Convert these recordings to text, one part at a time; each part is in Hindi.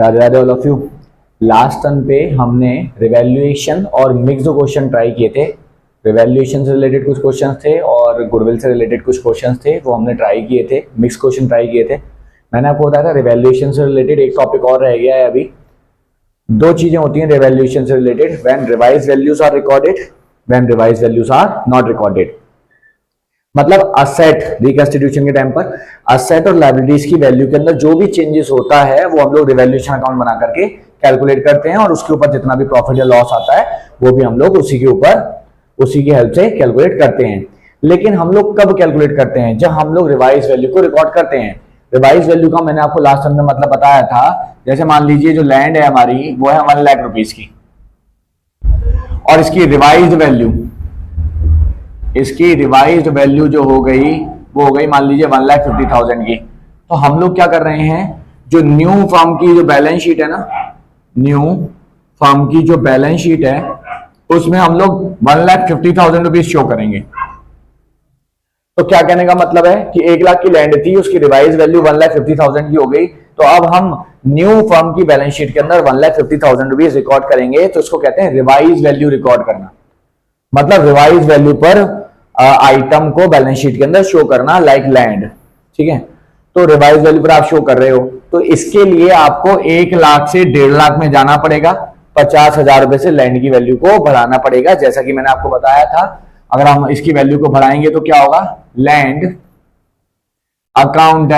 Radhe Radhe all of you. Last turn पे हमने रिवैल्यूएशन और मिक्स क्वेश्चन ट्राई किए थे। रिवैल्यूएशन से रिलेटेड कुछ क्वेश्चंस थे और गुडविल से रिलेटेड कुछ क्वेश्चंस थे, वो हमने ट्राई किए थे। मिक्स क्वेश्चन ट्राई किए थे। मैंने आपको बताया था रिवैल्यूएशन से रिलेटेड एक टॉपिक और रह गया है। अभी दो चीजें होती हैं रिवैल्यूएशन से related, when revise values are recorded, when revise values are not recorded. मतलब असेट रिकंस्टिट्यूशन के टाइम पर असेट और लायबिलिटीज की वैल्यू के अंदर जो भी चेंजेस होता है वो हम लोग रिवैल्यूएशन अकाउंट बना करके कैलकुलेट करते हैं, और उसके ऊपर जितना भी प्रॉफिट या लॉस आता है वो भी हम लोग उसी के ऊपर उसी की हेल्प से कैलकुलेट करते हैं। लेकिन हम लोग कब कैलकुलेट करते हैं? जब हम लोग रिवाइज वैल्यू को रिकॉर्ड करते हैं। रिवाइज वैल्यू का मैंने आपको लास्ट टाइम में मतलब बताया था। जैसे मान लीजिए जो लैंड है हमारी वो है 1 लाख रुपीज की, और इसकी रिवाइज वैल्यू जो हो गई वो हो गई मान लीजिए 1,50,000 की। तो हम लोग क्या कर रहे हैं, जो न्यू फर्म की जो बैलेंस शीट है ना, न्यू फर्म की जो बैलेंस शीट है उसमें हम लोग 1,50,000 रुपीज शो करेंगे। तो क्या कहने का मतलब है कि 1 लाख की लैंड थी, उसकी रिवाइज वैल्यू 1,50,000 की हो गई, तो अब हम न्यू फर्म की बैलेंस शीट के अंदर 1,50,000 रुपीज रिकॉर्ड करेंगे। तो इसको कहते हैं रिवाइज वैल्यू रिकॉर्ड करना। मतलब रिवाइज वैल्यू पर आइटम को बैलेंस शीट के अंदर शो करना, लाइक लैंड। ठीक है, तो रिवाइज वैल्यू पर आप शो कर रहे हो, तो इसके लिए आपको 1 लाख से 1.5 लाख में जाना पड़ेगा। 50,000 रुपए से लैंड की वैल्यू को बढ़ाना पड़ेगा, जैसा कि मैंने आपको बताया था। अगर हम इसकी वैल्यू को बढ़ाएंगे तो क्या होगा, land account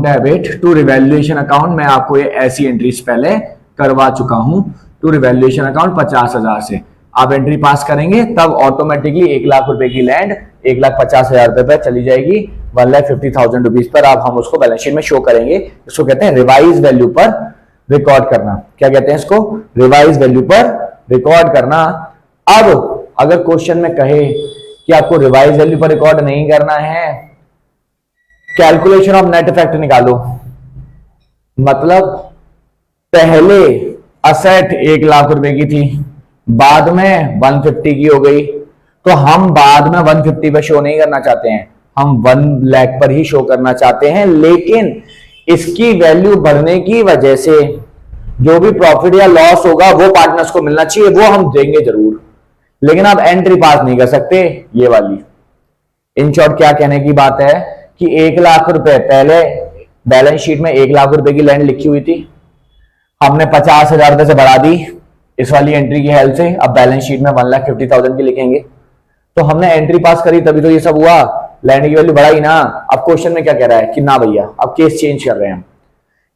debit to revaluation account. मैं आपको ये ऐसी एंट्रीज पहले करवा चुका हूं। टू रिवैल्यूएशन अकाउंट 50,000 से आप एंट्री पास करेंगे, तब ऑटोमेटिकली 1 लाख रुपए की लैंड 1,50,000 रुपए पर चली जाएगी। 1,50,000 रुपीज पर अब हम उसको बैलेंस शीट में शो करेंगे। इसको कहते हैं रिवाइज वैल्यू पर रिकॉर्ड करना। क्या कहते हैं इसको? रिवाइज वैल्यू पर रिकॉर्ड करना। अब अगर क्वेश्चन में कहे कि आपको रिवाइज वैल्यू पर रिकॉर्ड नहीं करना है, कैलकुलेशन ऑफ नेट इफेक्ट निकालो। मतलब पहले असेट 1 लाख रुपए की थी, बाद में 150 की हो गई, तो हम बाद में 150 पे शो नहीं करना चाहते हैं, हम 1 लाख पर ही शो करना चाहते हैं। लेकिन इसकी वैल्यू बढ़ने की वजह से जो भी प्रॉफिट या लॉस होगा वो पार्टनर्स को मिलना चाहिए, वो हम देंगे जरूर, लेकिन आप एंट्री पास नहीं कर सकते ये वाली। इन शॉर्ट क्या कहने की बात है कि 1 लाख रुपए पहले बैलेंस शीट में 1 लाख रुपए की लैंड लिखी हुई थी, हमने 50,000 रुपए से बढ़ा दी इस वाली एंट्री की हेल्प से। अब बैलेंस शीट में 1,50,000 की लिखेंगे, तो हमने एंट्री पास करी तभी तो ये सब हुआ, लैंड की वैल्यू बढ़ाई ना। अब क्वेश्चन में क्या कह रहा है कि ना भैया अब केस चेंज कर रहे हैं हम।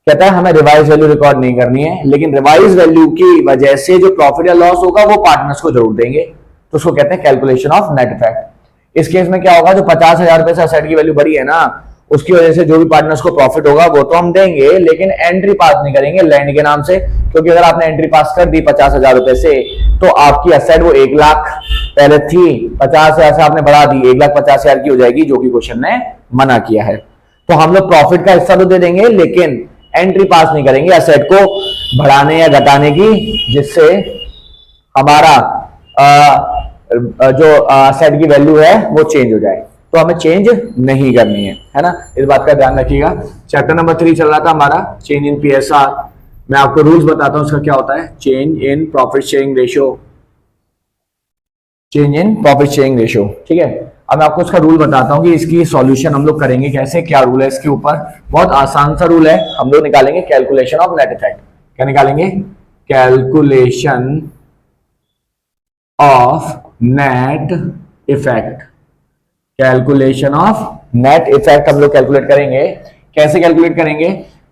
कहता है हमें रिवाइज वैल्यू रिकॉर्ड नहीं करनी है, लेकिन रिवाइज वैल्यू की वजह से जो प्रॉफिट या लॉस होगा वो पार्टनर्स को जरूर देंगे। तो उसको कहते हैं कैलकुलेशन ऑफ नेट इफेक्ट। इस केस में क्या होगा, जो 50,000 रुपए से असेट की वैल्यू बढ़ी है ना, उसकी वजह से जो भी पार्टनर्स को प्रॉफिट होगा वो तो हम देंगे, लेकिन एंट्री पास नहीं करेंगे लैंड के नाम से। क्योंकि अगर आपने एंट्री पास कर दी 50,000 रुपए से, तो आपकी असेट वो 1 लाख पहले थी, 50,000 से आपने बढ़ा दी, 1,50,000 की हो जाएगी, जो कि क्वेश्चन ने मना किया है। तो हम लोग प्रॉफिट का हिस्सा तो दे देंगे, लेकिन एंट्री पास नहीं करेंगे असेट को बढ़ाने या घटाने की, जिससे हमारा जो असेट की वैल्यू है वो चेंज हो जाए। तो हमें चेंज नहीं करनी है ना, इस बात का ध्यान रखिएगा। चैप्टर नंबर 3 चल रहा था हमारा चेंज इन पीएसआर। मैं आपको रूल्स बताता हूं उसका क्या होता है। Change in profit sharing ratio, change in profit sharing ratio. ठीक है, अब मैं आपको उसका रूल बताता हूं कि इसकी सॉल्यूशन हम लोग करेंगे कैसे, क्या रूल है इसके ऊपर। बहुत आसान सा रूल है। हम लोग निकालेंगे कैलकुलेशन ऑफ नेट इफेक्ट। क्या निकालेंगे? Calculation of net effect. Calculation of net effect हम लोग कैलकुलेट करेंगे। कैसे कैलकुलेट करेंगे?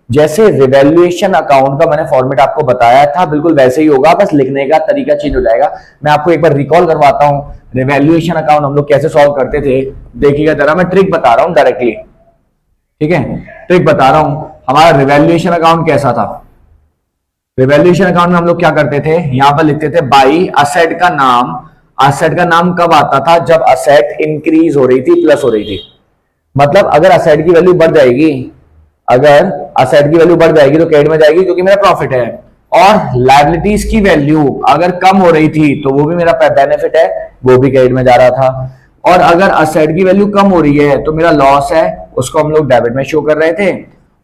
जैसे रिवैल्यूएशन अकाउंट का मैंने फॉर्मेट आपको बताया था, बिल्कुल वैसे ही होगा, बस लिखने का तरीका चेंज हो जाएगा। मैं आपको एक बार रिकॉल करवाता हूं, रिवैल्यूएशन अकाउंट हम लोग कैसे सॉल्व करते थे। देखिएगा जरा, मैं ट्रिक बता रहा हूं डायरेक्टली। ठीक है, ट्रिक बता रहा हूं। हमारा रिवैल्यूएशन अकाउंट कैसा था? रिवैल्यूएशन अकाउंट में हम लोग क्या करते थे, यहां पर लिखते थे बाई असेट का नाम। असेट का नाम कब आता था? जब असेट इंक्रीज हो रही थी, प्लस हो रही थी। मतलब अगर असेट की वैल्यू बढ़ जाएगी, अगर असेट की वैल्यू बढ़ जाएगी तो क्रेडिट में जाएगी क्योंकि मेरा प्रॉफिट है। और लायबिलिटीज की वैल्यू अगर कम हो रही थी तो वो भी मेरा बेनिफिट है, वो भी क्रेडिट में जा रहा था। और अगर असेट की वैल्यू कम हो रही है तो मेरा लॉस है, उसको हम लोग डेबिट में शो कर रहे थे।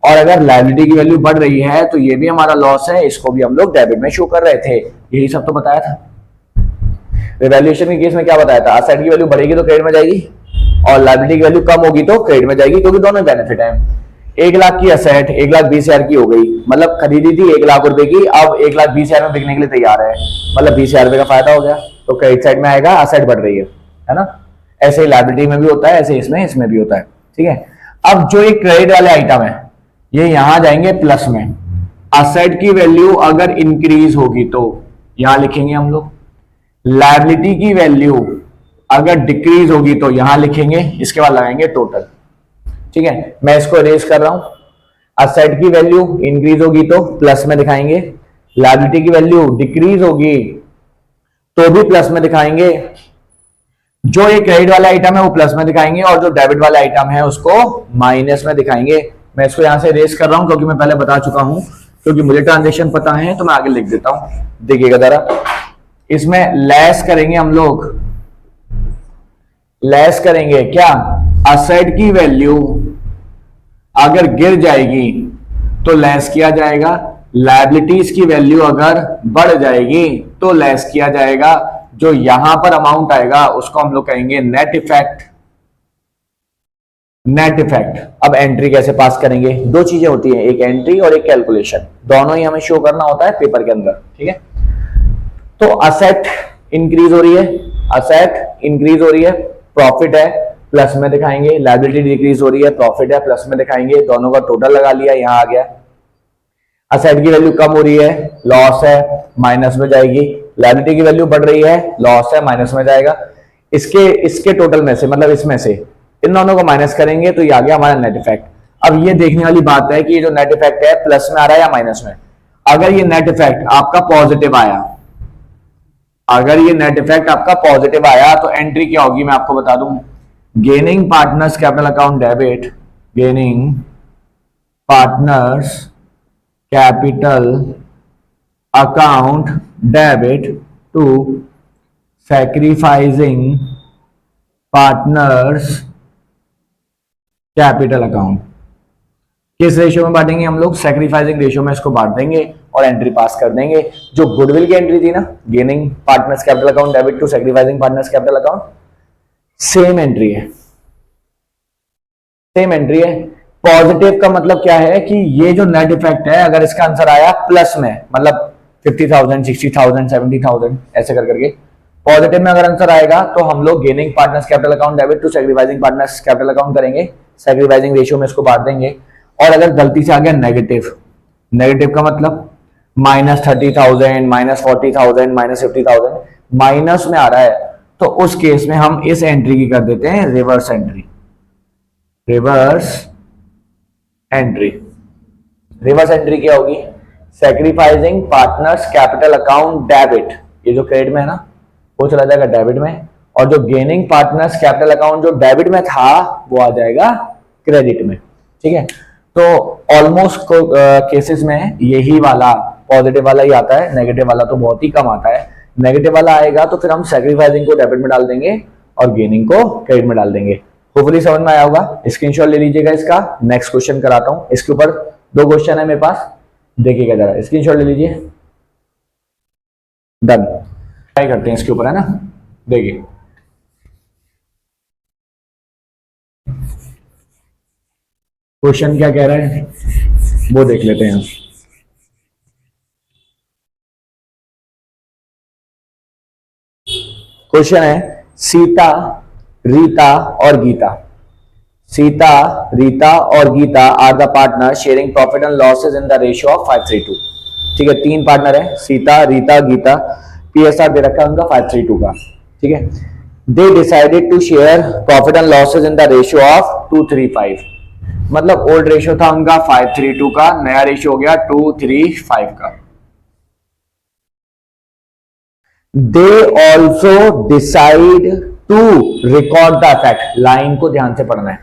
और अगर लायबिलिटी की वैल्यू बढ़ रही है तो ये भी हमारा लॉस है, इसको भी हम लोग डेबिट में शो कर रहे थे, यही सब तो बताया था। रिवैल्यूएशन के केस में क्या बताया था, असेट की वैल्यू बढ़ेगी तो क्रेडिट में जाएगी और लायबिलिटी की वैल्यू कम होगी तो क्रेडिट में जाएगी, क्योंकि दोनों बेनिफिट है। 1,00,000 की असेट 1,20,000 की हो गई, मतलब खरीदी थी 1,00,000 रुपए की, अब 1,20,000 में बिकने के लिए तैयार है, मतलब 20,000 रुपए का फायदा हो गया, तो क्रेडिट साइड में आएगा, असेट बढ़ रही है ना। ऐसे ही लायबिलिटी में भी होता है, ऐसे इसमें भी होता है, ठीक है। अब जो एक क्रेडिट वाले आइटम है ये यहां जाएंगे प्लस में, असेट की वैल्यू अगर इंक्रीज होगी तो यहां लिखेंगे हम लोग, लायबिलिटी की वैल्यू अगर डिक्रीज होगी तो यहां लिखेंगे, इसके बाद लगाएंगे टोटल, ठीक है। मैं इसको इरेज कर रहा हूं, असेट की वैल्यू इंक्रीज होगी तो प्लस में दिखाएंगे, लायबिलिटी की वैल्यू डिक्रीज होगी तो भी प्लस में दिखाएंगे, जो एक क्रेडिट वाला आइटम है वो प्लस में दिखाएंगे और जो डेबिट वाला आइटम है उसको माइनस में दिखाएंगे। मैं इसको यहां से इरेज कर रहा हूं क्योंकि मैं पहले बता चुका हूं, क्योंकि मुझे ट्रांजेक्शन पता है तो मैं आगे लिख देता हूं, देखिएगा जरा। इसमें लेस करेंगे हम लोग, लेस करेंगे क्या, असेट की वैल्यू अगर गिर जाएगी तो लेस किया जाएगा, लायबिलिटीज की वैल्यू अगर बढ़ जाएगी तो लेस किया जाएगा, जो यहां पर अमाउंट आएगा उसको हम लोग कहेंगे नेट इफेक्ट। Net effect. अब एंट्री कैसे पास करेंगे, दो चीजें होती है, एक एंट्री और एक कैलकुलेशन, दोनों ही हमें शो करना होता है पेपर के अंदर, ठीक है। तो असेट इंक्रीज हो रही है, असेट इंक्रीज हो रही है, प्रॉफिट है प्लस में दिखाएंगे, लायबिलिटी डिक्रीज हो रही है, प्रॉफिट है प्लस में दिखाएंगे, दोनों का टोटल लगा लिया, यहां आ गया। असेट की वैल्यू कम हो रही है, लॉस है, माइनस में जाएगी, लायबिलिटी की वैल्यू बढ़ रही है, लॉस है, माइनस में जाएगा। इसके टोटल में से, मतलब इसमें से इन दोनों को माइनस करेंगे तो ये आ गया हमारा नेट इफेक्ट। अब ये देखने वाली बात है कि ये जो नेट इफेक्ट है प्लस में आ रहा है या माइनस में। अगर ये नेट इफेक्ट आपका पॉजिटिव आया, अगर ये नेट इफेक्ट आपका पॉजिटिव आया तो एंट्री क्या होगी मैं आपको बता दूं, gaining partners capital account debit, gaining partners capital account debit to sacrificing partners capital account. किस रेशियो में बांटेंगे हम लोग, सैक्रिफाइसिंग रेशियो में इसको बांट देंगे और एंट्री पास कर देंगे। जो गुडविल की एंट्री थी ना, gaining partners capital account debit to sacrificing partners capital account, same entry है, सेम एंट्री है। पॉजिटिव का मतलब क्या है कि ये जो नेट इफेक्ट है अगर इसका आंसर आया प्लस में, मतलब 50,000 60,000 70,000 ऐसे कर करके, पॉजिटिव में अगर आंसर आएगा तो हम लोग gaining partners capital account debit to sacrificing partners capital account करेंगे, सैक्रिफाइसिंग रेशियो में इसको बांट देंगे। और अगर गलती से आ गया नेगेटिव, नेगेटिव का मतलब -30,000 -40,000 -50,000 माइनस में आ रहा है, तो उस केस में हम इस एंट्री की कर देते हैं reverse entry. Reverse entry, reverse entry क्या होगी, sacrificing partners capital account debit, ये जो क्रेडिट में है ना वो चला जाएगा डेबिट में, और जो गेनिंग पार्टनर्स कैपिटल अकाउंट जो डेबिट में था वो आ जाएगा क्रेडिट में, ठीक है। तो ऑलमोस्ट केसेस में यही वाला पॉजिटिव वाला ही आता है, नेगेटिव वाला तो बहुत ही कम आता है। नेगेटिव वाला आएगा तो फिर हम सैक्रिफाइसिंग को डेबिट में डाल देंगे और गेनिंग को क्रेडिट में डाल देंगे। होपफुली समझ में आया होगा, स्क्रीनशॉट ले लीजिएगा इसका। नेक्स्ट क्वेश्चन कराता हूं, इसके ऊपर 2 क्वेश्चन है मेरे पास, देखिएगा जरा, स्क्रीनशॉट ले लीजिए। डन, ट्राई करते हैं इसके ऊपर, है ना। देखिए क्वेश्चन क्या कह रहा है वो देख लेते हैं। क्वेश्चन है सीता, रीता और गीता। सीता, रीता और Gita are the partner sharing profit and losses in the ratio of 5:3:2। ठीक है, 3 पार्टनर है, सीता, रीता, गीता। पीएसआर दे रखा है उनका 5:3:2 का, ठीक है। They decided to share profit and losses in the ratio of 2:3:5। मतलब ओल्ड रेशियो था उनका 5:3:2 का, नया रेशियो हो गया 2:3:5 का। They also decide to record the effect. Line को ध्यान से पढ़ना है,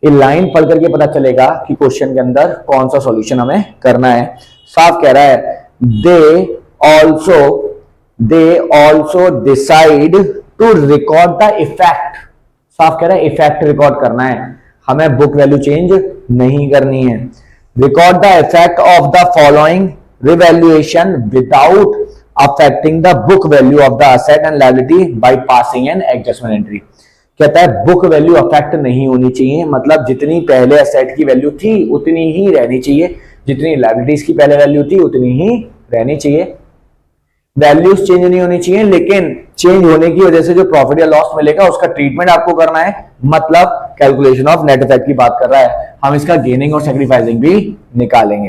ये लाइन पढ़ करके पता चलेगा कि क्वेश्चन के अंदर कौन सा सॉल्यूशन हमें करना है। साफ कह रहा है they also decide to record the effect. साफ कह रहा है इफेक्ट रिकॉर्ड करना है, हमें बुक वैल्यू चेंज नहीं करनी है। Record the effect of the following revaluation without affecting the book value of the asset and liability by passing an adjustment entry. कहता है बुक वैल्यू अफेक्ट नहीं होनी चाहिए, मतलब जितनी पहले असेट की वैल्यू थी उतनी ही रहनी चाहिए, जितनी लायबिलिटीज की पहले वैल्यू थी उतनी ही रहनी चाहिए। वैल्यूज चेंज नहीं होनी चाहिए, लेकिन चेंज होने की वजह से जो प्रॉफिट या लॉस मिलेगा उसका ट्रीटमेंट आपको करना है, मतलब कैलकुलेशन ऑफ नेट इफेक्ट की बात कर रहा है। हम इसका गेनिंग और सैक्रिफाइसिंग भी निकालेंगे,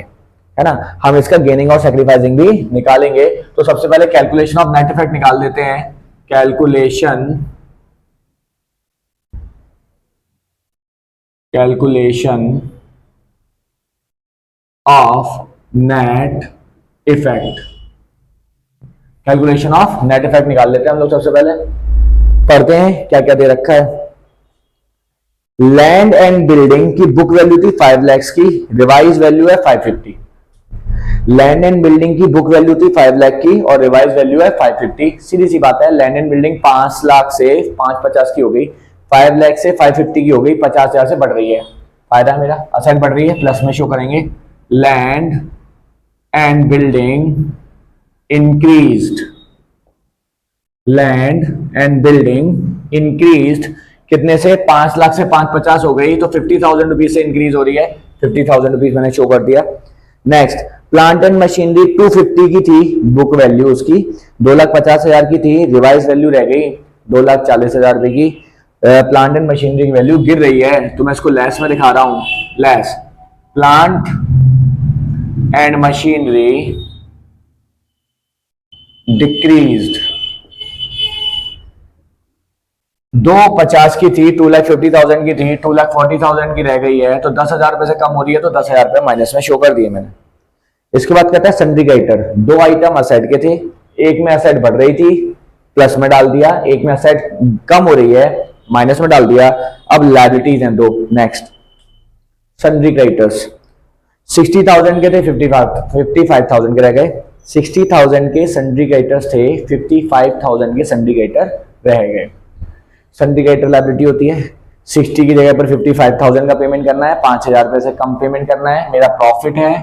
है ना, हम इसका गेनिंग और सैक्रिफाइसिंग भी निकालेंगे। तो सबसे पहले कैलकुलेशन ऑफ नेट इफेक्ट निकाल देते हैं। Calculation of net effect, calculation of net effect निकाल लेते हैं हम लोग। सबसे पहले पढ़ते हैं क्या क्या दे रखा है। लैंड एंड बिल्डिंग की बुक वैल्यू थी 5 लाख की, रिवाइज वैल्यू है 550। लैंड एंड बिल्डिंग की बुक वैल्यू थी 5 लाख की और रिवाइज वैल्यू है 550। सीधी सी बात है, लैंड एंड बिल्डिंग 5 लाख से 550 की हो गई, 5 लाख से 550 की हो गई, 50,000 से बढ़ रही है। फायदा मेरा असेट बढ़ रही है, प्लस में शो करेंगे। Land and building increased, land and building increased कितने से, 5 लाख से 550 हो गई, तो 50,000 रुपीज से इंक्रीज हो रही है। 50,000 रुपीज मैंने शो कर दिया। नेक्स्ट, प्लांट एंड मशीनरी 250 की थी बुक वैल्यू, उसकी 2,50,000 की थी, रिवाइज वैल्यू रह गई 2,40,000 रुपए की। प्लांट एंड मशीनरी की वैल्यू गिर रही है, तो मैं इसको लेस में दिखा रहा हूं। Less, plant and machinery decreased, 250 की थी, 2,50,000 की थी, 2,40,000 की रह गई है, तो 10,000 रुपए से कम हो रही है, तो 10,000 रुपए माइनस में शो कर दिए मैंने। इसके बाद कहता है सन्ड्री क्रेडिटर, 2 आइटम असेट के थे, एक में असेट बढ़ रही थी प्लस में डाल दिया, एक में असेट कम हो रही है माइनस में डाल दिया। अब लायबिलिटीज हैं 2। नेक्स्ट, सन्ड्री क्रेडिटर्स 60,000 के थे, 55,000 के रह गए। 60,000 के सन्ड्री क्रेडिटर्स थे, 55,000 के सन्ड्री क्रेडिटर रह गए। सन्ड्री क्रेडिटर लायबिलिटी होती है, 60 की जगह पर 55,000 का पेमेंट करना है, 5,000 रुपए से कम पेमेंट करना है, मेरा प्रॉफिट है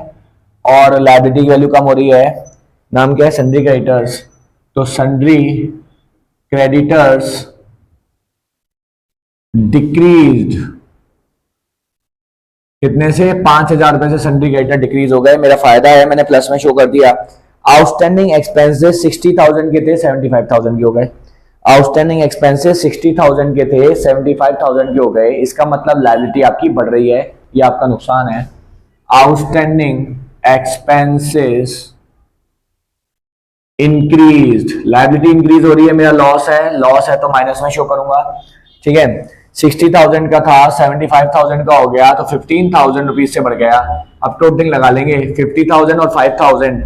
और लायबिलिटी की वैल्यू कम हो रही है। नाम क्या है, सन्ड्री क्रेडिटर्स। तो सन्ड्री क्रेडिटर्स डिक्रीज्ड कितने से, 5,000 रुपए से सन्ड्री क्रेडिटर डिक्रीज हो गए, मेरा फायदा है, मैंने प्लस में शो कर दिया। आउटस्टैंडिंग एक्सपेंसेस 60,000 के थे, 75,000 के हो गए। आउटस्टैंडिंग एक्सपेंसेस 60,000 के थे, 75,000 के हो गए। इसका मतलब लायबिलिटी आपकी बढ़ रही है, ये आपका नुकसान है। Outstanding expenses increased, liability increase हो रही है, मेरा लॉस है, लॉस है तो माइनस में शो करूंगा, ठीक है। 60,000 का था, 75,000 का हो गया, तो 15,000 रुपीज से बढ़ गया। अब टोटलिंग लगा लेंगे, 50,000 और 5,000,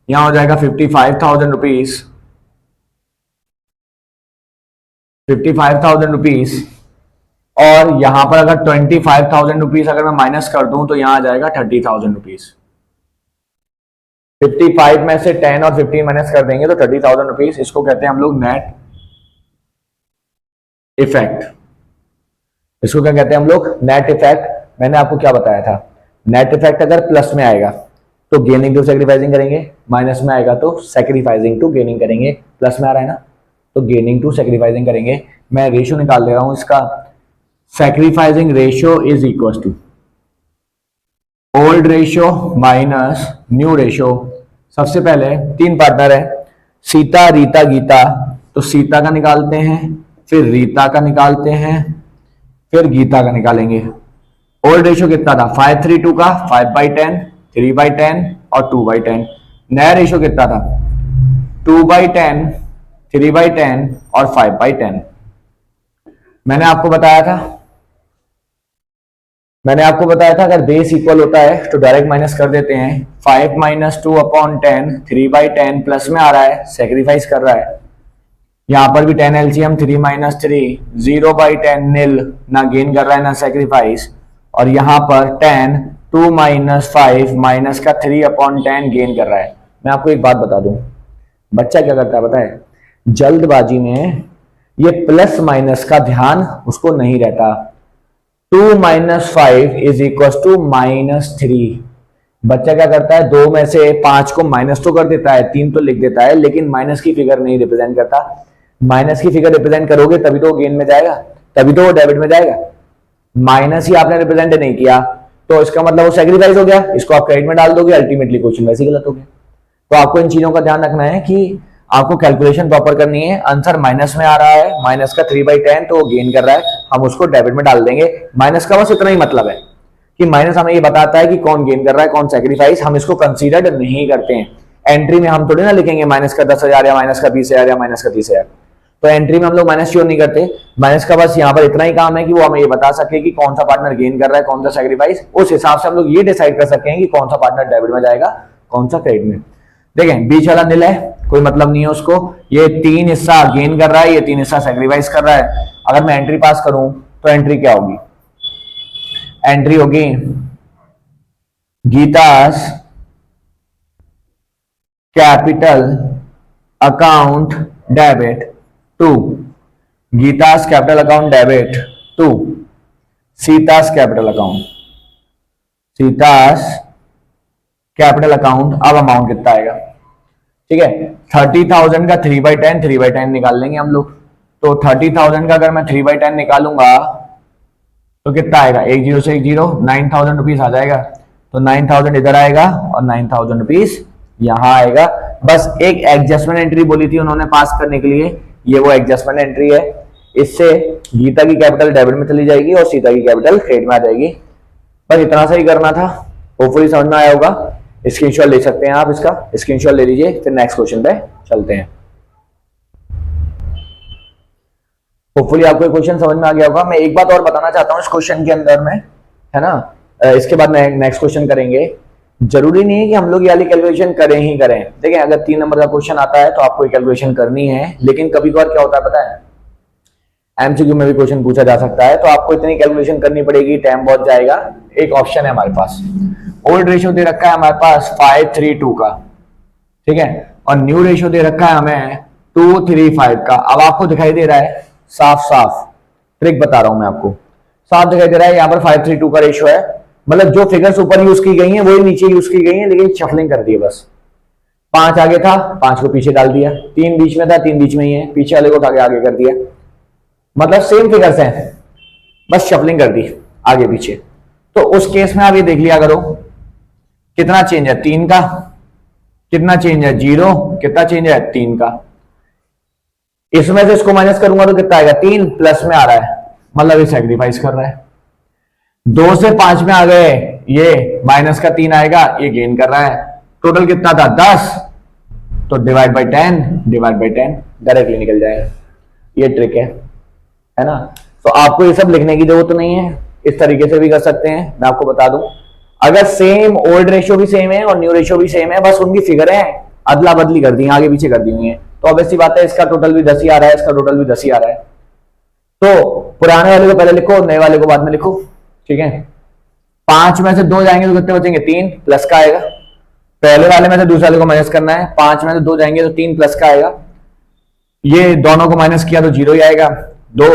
यहां हो जाएगा 55,000 रुपीज, 55,000 रुपीज। और यहां पर अगर 25,000 रुपीज अगर मैं माइनस कर दूं तो यहां आ जाएगा 30,000 रुपीज। 55 में से 10 और 15 माइनस कर देंगे तो 30,000 रुपीज। इसको कहते हैं हम लोग नेट इफेक्ट। इसको क्या कहते हैं हम लोग, नेट इफेक्ट। मैंने आपको क्या बताया था, नेट इफेक्ट अगर प्लस में आएगा तो गेनिंग टू सैक्रिफाइसिंग करेंगे, माइनस में आएगा तो सैक्रिफाइसिंग टू गेनिंग करेंगे। प्लस में आ रहा है ना, तो गेनिंग टू सैक्रिफाइसिंग करेंगे। मैं रेशियो निकाल दे रहा हूं इसका, sacrificing ratio is equal to old ratio minus new ratio. सबसे पहले 3 पार्टनर है, सीता, रीता, गीता, तो सीता का निकालते हैं, फिर रीता का निकालते हैं, फिर गीता का निकालेंगे। ओल्ड रेशियो कितना था, 5:3:2 का, 5/10, 3/10 और 2/10। नया रेशियो कितना था, 2/10, 3/10 और 5/10। मैंने आपको बताया था अगर बेस इक्वल होता है तो डायरेक्ट माइनस कर देते हैं। 5 - 2/10, 3/10 प्लस में आ रहा है, सेक्रीफाइस कर रहा है। यहां पर भी 10 एलसीएम, 3 - 3, 0/10 नील, ना गेन कर रहा है ना सेक्रीफाइस। और यहां पर 10, 2 - 5 माइनस का 3/10 गेन कर रहा है। मैं आपको एक बात बता दूं, बच्चा क्या करता है पता है, जल्दबाजी में ये प्लस माइनस का ध्यान उसको नहीं रहता। 2 माइनस 5 इज इक्वल टू -3। बच्चा क्या करता है, 2 में से 5 को माइनस तो कर देता है, 3 तो लिख देता है, लेकिन माइनस की फिगर नहीं रिप्रेजेंट करता। माइनस की फिगर रिप्रेजेंट करोगे तभी तो गेन में जाएगा, तभी तो वो डेबिट में जाएगा। माइनस ही आपने रिप्रेजेंट नहीं किया तो इसका मतलब वो सैक्रिफाइस हो गया, इसको आप क्रेडिट में डाल दोगे, अल्टीमेटली क्वेश्चन वैसे गलत हो गया। तो आपको इन चीजों का ध्यान रखना है कि आपको कैलकुलेशन प्रॉपर करनी है। आंसर माइनस में आ रहा है, माइनस का 3/10 तो वो गेन कर रहा है, हम उसको डेबिट में डाल देंगे। माइनस का बस इतना ही मतलब है कि माइनस हमें ये बताता है कि कौन गेन कर रहा है, कौन सैक्रिफाइस, हम इसको कंसीडर नहीं करते हैं। एंट्री में हम थोड़ी ना लिखेंगे माइनस का 10,000 या माइनस का 20,000 या माइनस का 30,000। तो एंट्री में हम लोग माइनस श्योर नहीं करते। माइनस का बस यहाँ पर इतना ही काम है कि वो हमें ये बता सके कि कौन सा पार्टनर गेन कर रहा है, कौन सा सैक्रिफाइस। उस हिसाब से हम लोग ये डिसाइड कर सकते हैं कि कौन सा पार्टनर डेबिट में जाएगा, कौन सा क्रेडिट में। देखें बीच वाला नील है, कोई मतलब नहीं है उसको। ये 3 हिस्सा गेन कर रहा है, ये 3 हिस्सा सैक्रिफाइस कर रहा है। अगर मैं एंट्री पास करूं तो एंट्री क्या होगी, एंट्री होगी Geeta's capital account debit to, Geeta's capital account debit to Sita's capital account, Sita's capital account. अब अमाउंट कितना आएगा, ठीक है। 30,000 का 3/10, 3/10 निकाल लेंगे हम लोग। तो 30,000 का अगर मैं 3/10 निकालूंगा तो कितना आएगा, 1 0 से 1 0, 9,000 रुपीज आ जाएगा। तो 9,000 इधर आएगा और 9,000 रुपीज यहां आएगा। बस एक एडजस्टमेंट एंट्री बोली थी उन्होंने पास करने के लिए, ये वो एडजस्टमेंट एंट्री है। इससे गीता की कैपिटल डेबिट में चली जाएगी और सीता की कैपिटल क्रेडिट में आ जाएगी। बस इतना सा ही करना था, होपफुली समझ में आया होगा। स्क्रीनशॉट ले सकते हैं आप, इसका स्क्रीनशॉट ले लीजिए। फिर नेक्स्ट क्वेश्चन पे चलते हैं। होपफुली आपको क्वेश्चन समझ में आ गया होगा। मैं एक बात और बताना चाहता हूँ इस क्वेश्चन के अंदर में, है ना, इसके बाद नेक्स्ट क्वेश्चन करेंगे। जरूरी नहीं है कि हम लोग ये वाली कैलकुलेशन करें ही करें। देखिए अगर 3 नंबर का क्वेश्चन आता है तो आपको कैलकुलेशन करनी है, लेकिन कभी कभार क्या होता है पता है, एमसीक्यू में भी क्वेश्चन पूछा जा सकता है, तो आपको इतनी कैलकुलेशन करनी पड़ेगी, टाइम बहुत जाएगा। एक ऑप्शन है हमारे पास, ओल्ड रेशियो दे रखा है हमारे पास 5:3:2 का, ठीक है, और न्यू रेशियो दे रखा है हमें 2:3:5 का। अब आपको दिखाई दे रहा है साफ साफ, ट्रिक बता रहा हूं मैं आपको, साफ दिखाई दे रहा है यहाँ पर 5:3:2 का रेशियो है। मतलब जो फिगर्स ऊपर यूज की गई हैं वही नीचे यूज की गई हैं, लेकिन शफलिंग कर दी है बस। 5 आगे था, 5 को पीछे डाल दिया, 3 बीच में था, 3 बीच में ही है, पीछे वाले को उठा के आगे कर दिया। मतलब सेम फिगर्स हैं, बस शफलिंग कर दी आगे पीछे। तो उस केस में आप ये देख लिया करो कितना चेंज है 3 का, कितना चेंज है 0, कितना चेंज है 3 का। इसमें से इसको माइनस करूंगा तो कितना आएगा 3, प्लस में आ रहा है, मतलब ये सैक्रिफाइस कर रहा है। 2 से 5 में आ गए, ये माइनस का 3 आएगा, ये गेन कर रहा है। टोटल कितना था 10, तो डिवाइड बाई 10 डायरेक्टली निकल जाएगा। ये ट्रिक है ना। तो आपको ये सब लिखने की जरूरत नहीं है, इस तरीके से भी कर सकते हैं। मैं आपको बता दूं, अगर सेम ओल्ड रेशियो भी सेम है और न्यू रेशियो भी सेम है, बस उनकी फिगरें अदला बदली कर दी, आगे पीछे कर दी हुई है, तो ऑब्वियसली बात है इसका टोटल भी 10 ही आ रहा है, इसका टोटल भी 10 ही आ रहा है। तो पुराने वाले को पहले लिखो, नए वाले को बाद में लिखो, ठीक है। 5 में से 2 जाएंगे तो कितने बचेंगे 3, प्लस का आएगा। पहले वाले में से दूसरे वाले को माइनस करना है, 5 में से 2 जाएंगे तो 3 प्लस का आएगा। ये दोनों को माइनस किया तो 0 ही आएगा, 2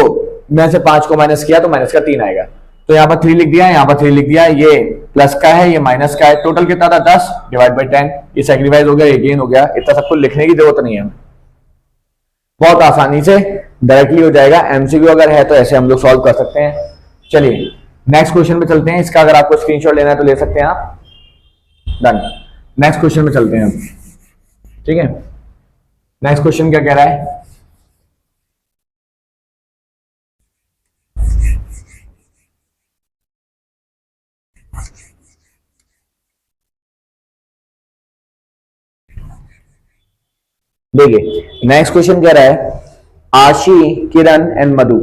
में से 5 को माइनस किया तो माइनस का 3 आएगा। तो यहाँ पर 3 लिख दिया, यहाँ पर 3 लिख दिया, ये प्लस का है, ये माइनस का है। टोटल कितना था 10 डिवाइड बाई 10, ये सैक्रिफाइस हो गया, ये गेन हो गया। इतना सबको लिखने की जरूरत नहीं है, बहुत आसानी से डायरेक्टली हो जाएगा। एमसीक्यू अगर है तो ऐसे हम लोग सॉल्व कर सकते हैं। चलिए नेक्स्ट क्वेश्चन पे चलते हैं। इसका अगर आपको स्क्रीनशॉट लेना है तो ले सकते हैं आप। डन, नेक्स्ट क्वेश्चन में चलते हैं, ठीक है। नेक्स्ट क्वेश्चन क्या कह रहा है, देखिए नेक्स्ट क्वेश्चन कह रहा है आशी, Kiran and Madhu,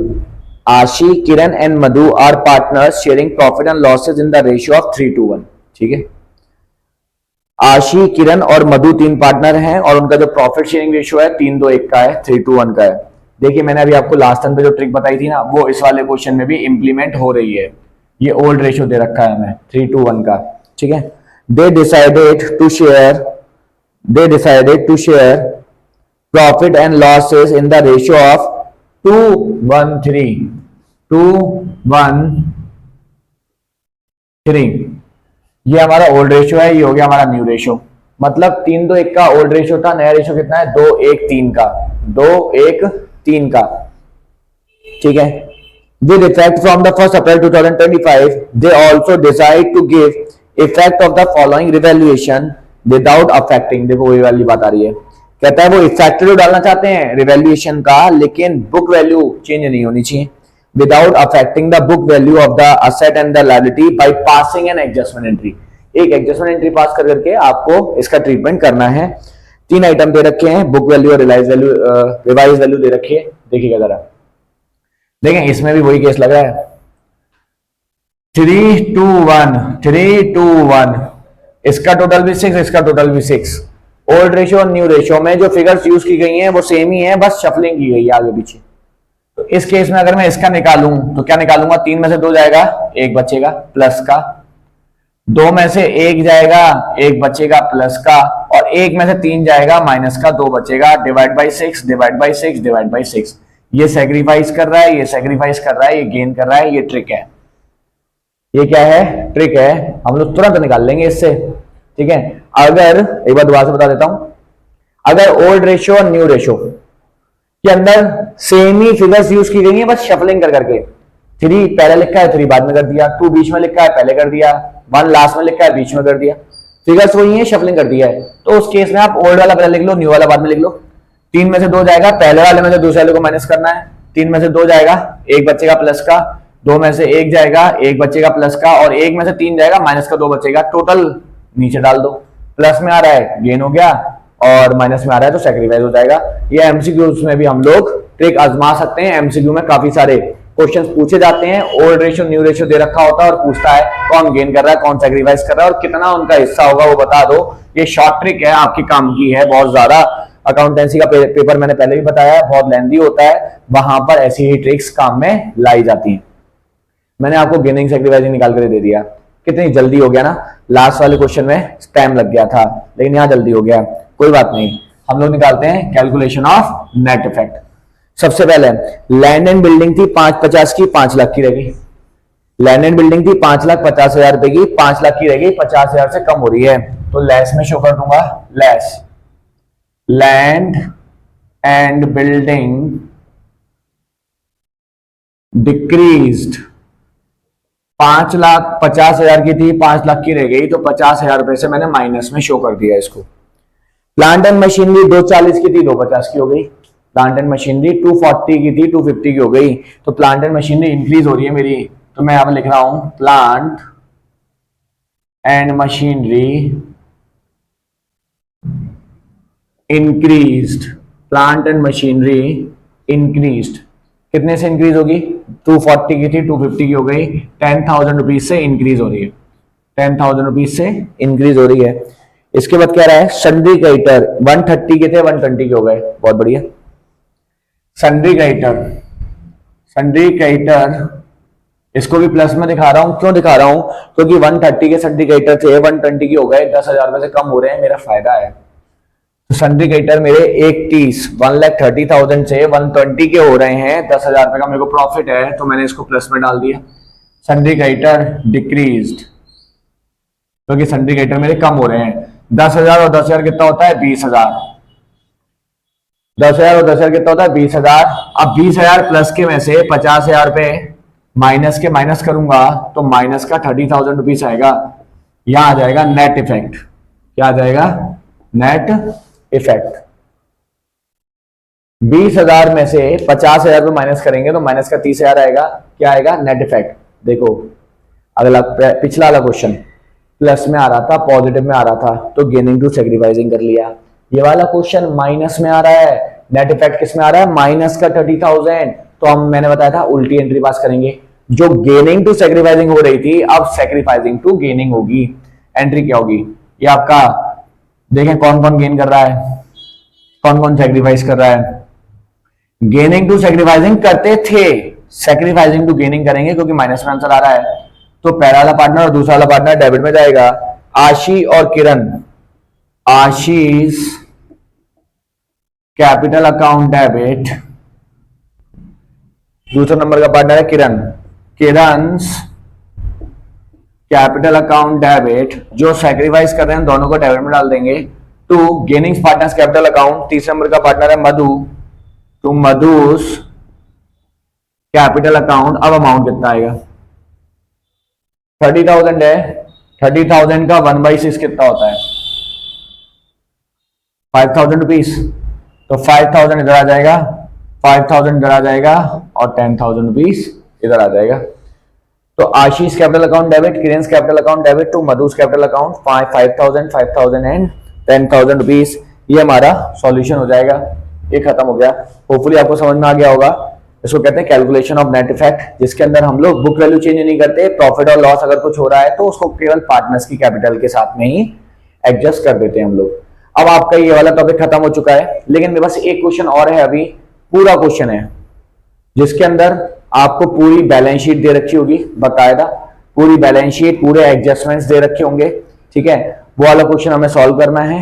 Ashi, Kiran and Madhu are partners sharing profit and losses in the ratio of 3:1, ठीक है। आशी, किरण और मधु 3 पार्टनर हैं और उनका जो प्रॉफिट शेयरिंग रेशियो है 3:2:1 का है, 3:1 का है। देखिए मैंने अभी आपको लास्ट टाइम पे जो ट्रिक बताई थी ना, वो इस वाले क्वेश्चन में भी इंप्लीमेंट हो रही है। ये ओल्ड रेशियो दे रखा है हमें 3:1 का, ठीक है। They decided to share profit and losses in the ratio of 2:1:3, 3। ये हमारा ओल्ड रेशियो है, ये हो गया हमारा न्यू रेशियो। मतलब 3:1 का ओल्ड रेशियो था, नया रेशियो कितना है 2:1:3 का, 2:1:3 का। ठीक है। With effect from the 1st April 2025, they also decide to give effect of the following revaluation without affecting, देखो वही वाली बात आ रही है, कहता है वो इफेक्ट तो डालना चाहते हैं रिवैल्यूएशन का, लेकिन बुक वैल्यू चेंज नहीं होनी चाहिए। Without affecting the book value of the asset and the liability by passing an adjustment entry, एक एडजस्टमेंट एंट्री पास कर करके आपको इसका ट्रीटमेंट करना है। 3 आइटम दे रखे हैं, बुक वैल्यू और रिवाइज वैल्यू दे रखी है। देखिएगा जरा, देखें इसमें भी वही केस लगा है, 3:1 इसका टोटल भी 6, इसका टोटल भी 6। ओल्ड रेशियो और न्यू रेशियो में जो फिगर्स यूज की गई हैं वो सेम ही है, बस शफलिंग की गई है आगे पीछे। तो इस केस में अगर मैं इसका निकालूं तो क्या निकालूंगा, 3 में से 2 जाएगा, 1 बचेगा प्लस का, 2 में से 1 जाएगा, 1 बचेगा प्लस का, और 1 में से 3 जाएगा माइनस का, 2 बचेगा, divide by 6 divide by 6 divide by 6। ये सेक्रीफाइस कर रहा है, ये सेक्रीफाइस कर रहा है, ये गेन कर रहा है, ये ट्रिक है। ये क्या है, ट्रिक है, हम लोग तुरंत निकाल लेंगे इससे। ठीक है। अगर एक बार दोबारा से बता देता हूं, अगर ओल्ड रेशियो और न्यू रेशियो के अंदर सेम ही फिगर्स यूज की गई हैं, बस शफलिंग कर करके, 3 पहले लिखा है 3 बाद में कर दिया, 2 बीच में लिखा है पहले कर दिया, 1 लास्ट में लिखा है बीच में कर दिया, फिगर्स वही है, शफलिंग कर दिया है, तो उस केस में आप ओल्ड वाला पहले लिख लो, न्यू वाला बाद में लिख लो। 3 में से 2 जाएगा, पहले वाले में से दूसरे वाले को माइनस करना है, 3 में से 2 जाएगा, 1 बचेगा प्लस का, 2 में से 1 जाएगा, 1 बचेगा प्लस का, और 1 में से 3 जाएगा माइनस का, 2 बचेगा, टोटल नीचे डाल दो। प्लस में आ रहा है गेन हो गया, और माइनस में आ रहा है तो सैक्रिफाइस हो जाएगा। ये एमसीक्यूज में भी हम लोग ट्रिक आजमा सकते हैं। एमसीक्यू में काफी सारे क्वेश्चंस पूछे जाते हैं, ओल्ड रेशियो न्यू रेशियो दे रखा होता है और पूछता है कौन गेन कर रहा है, कौन सैक्रिफाइस कर रहा है, और कितना उनका हिस्सा होगा वो बता दो। ये शॉर्ट ट्रिक है, आपकी काम की है, बहुत ज्यादा अकाउंटेंसी का पेपर मैंने पहले भी बताया है, बहुत लेंथी होता है, वहां पर ऐसी ही ट्रिक्स काम में लाई जाती हैं। मैंने आपको गेनिंग सैक्रिफाइसिंग निकाल कर दे दिया, कितनी जल्दी हो गया ना। लास्ट वाले क्वेश्चन में टाइम लग गया था, लेकिन यहां जल्दी हो गया, कोई बात नहीं। हम लोग निकालते हैं कैलकुलेशन ऑफ नेट इफेक्ट। सबसे पहले लैंड एंड बिल्डिंग थी 550 की, 5 लाख की रहेगी। लैंड एंड बिल्डिंग थी 5,50,000 रुपए की, 5 लाख की रहेगी, 50,000 से कम हो रही है, तो लेस में शो कर दूंगा, less land and building decreased. 5,50,000 की थी, 5 लाख की रह गई, तो 50,000 रुपए से मैंने माइनस में शो कर दिया इसको। प्लांट एंड मशीनरी 240 की थी, 250 की हो गई। प्लांट एंड मशीनरी 240 की थी, 250 की हो गई। तो प्लांट एंड मशीनरी इंक्रीज हो रही है मेरी, तो मैं यहां पर लिख रहा हूं plant and machinery increased. Plant and machinery increased, कितने से इंक्रीज होगी, 240 की थी 250 की हो गई, 10,000 रुपीज से इंक्रीज हो रही है, 10,000 रुपीज से इंक्रीज हो रही है। इसके बाद क्या रहा है, सन्ड्री क्रेडिटर 130 के थे 120 के हो गए, बहुत बढ़िया। सन्ड्री क्रेडिटर इसको भी प्लस में दिखा रहा हूं, क्यों दिखा रहा हूं, क्योंकि 130 के सन्ड्री क्रेडिटर थे 120 की हो गए, 10,000 रुपए से कम हो रहे हैं, मेरा फायदा है। तो सन्ड्री क्रेडिटर मेरे 1,30,000 से 120 के हो रहे हैं, 10,000 रुपए का मेरे को प्रॉफिट है, तो मैंने इसको प्लस में डाल दिया। सन्ड्री क्रेडिटर डिक्रीज्ड, क्योंकि सन्ड्री क्रेडिटर मेरे कम हो रहे हैं। 10,000 और 10,000 कितना होता है, 20,000। 10,000 और 10,000 कितना होता है, 20,000। अब 20,000 प्लस के में से 50,000 रुपए माइनस के माइनस करूंगा तो माइनस का 30,000 रुपीज आएगा। यहां आ जाएगा नेट इफेक्ट। क्या आ जाएगा, नेट इफेक्ट। 20,000 में से 50,000 रुपए माइनस करेंगे तो माइनस का 30,000 आएगा। क्या आएगा, नेट इफेक्ट। देखो अगला पिछला वाला क्वेश्चन प्लस में आ रहा था, पॉजिटिव में आ रहा था, तो गेनिंग टू सैक्रिफाइसिंग कर लिया। ये वाला क्वेश्चन माइनस में आ रहा है, नेट इफेक्ट किस में आ रहा है, माइनस का 30,000, तो हम मैंने बताया था उल्टी एंट्री पास करेंगे। जो गेनिंग टू सैक्रिफाइसिंग हो रही थी अब सैक्रिफाइसिंग टू गेनिंग होगी। एंट्री क्या होगी, ये आपका देखें कौन कौन गेन कर रहा है, कौन कौन सैक्रिफाइस कर रहा है। गेनिंग टू सैक्रिफाइसिंग करते थे, सैक्रिफाइसिंग टू गेनिंग करेंगे क्योंकि माइनस में आंसर आ रहा है। तो पहला वाला पार्टनर और दूसरा वाला पार्टनर डेबिट में जाएगा। आशी और Kiran, Ashish capital account debit, दूसरा नंबर का पार्टनर है किरण, कैपिटल अकाउंट डेबिट, जो सैक्रिफाइस कर रहे हैं दोनों को डेबिट में डाल देंगे, to gaining partners capital account, तीसरे नंबर का पार्टनर है Madhu, to Madhu's capital account. अब अमाउंट कितना आएगा, 30,000 है, 30,000 का 1/6 कितना होता है, 5,000 रुपीज। तो 5,000 इधर आ जाएगा, 5,000 इधर आ जाएगा और 10,000 रुपीज इधर आ जाएगा। तो Ashish capital account debit, Kiran's capital account debit to Madhu's capital account 5,000 5,000 and 10,000 rupees. ये हमारा सॉल्यूशन हो जाएगा। ये खत्म हो गया। होपफुली आपको समझ में आ गया होगा। इसको कहते हैं कैलकुलेशन ऑफ नेट इफेक्ट, जिसके अंदर हम लोग बुक वैल्यू चेंज नहीं करते, प्रॉफिट और लॉस अगर कुछ हो रहा है तो उसको केवल पार्टनर्स की कैपिटल के साथ में ही एडजस्ट कर देते हैं हम लोग। अब आपका ये वाला टॉपिक खत्म हो चुका है, लेकिन मेरे पास एक क्वेश्चन और है, अभी पूरा क्वेश्चन है जिसके अंदर आपको पूरी बैलेंस शीट दे रखी होगी, बाकायदा पूरी बैलेंस शीट, पूरे एडजस्टमेंट्स दे रखे होंगे, ठीक है। वो वाला क्वेश्चन हमें सॉल्व करना है।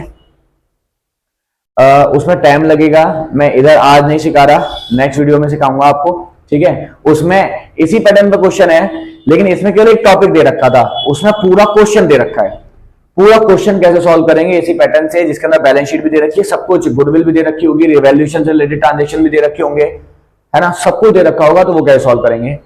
उसमें टाइम लगेगा, मैं इधर आज नहीं सिखा रहा, नेक्स्ट वीडियो में सिखाऊंगा आपको, ठीक है। उसमें इसी पैटर्न पे क्वेश्चन है, लेकिन इसमें केवल एक टॉपिक दे रखा था, उसमें पूरा क्वेश्चन दे रखा है। पूरा क्वेश्चन कैसे सॉल्व करेंगे इसी पैटर्न से, जिसके अंदर बैलेंस शीट भी दे रखी है, सब कुछ, गुडविल भी दे रखी होगी, रिवैल्यूएशन से रिलेटेड ट्रांजेक्शन भी दे रखे होंगे, है ना, सब कुछ दे रखा होगा। तो वो कैसे सॉल्व करेंगे,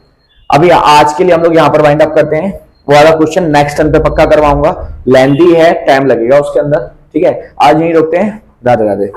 अभी आज के लिए हम लोग यहाँ पर वाइंड अप करते हैं। वो वाला क्वेश्चन नेक्स्ट टाइम पे पक्का करवाऊंगा, लेंथी है, टाइम लगेगा उसके अंदर, ठीक है। आज यहीं रोकते हैं, राधे राधे।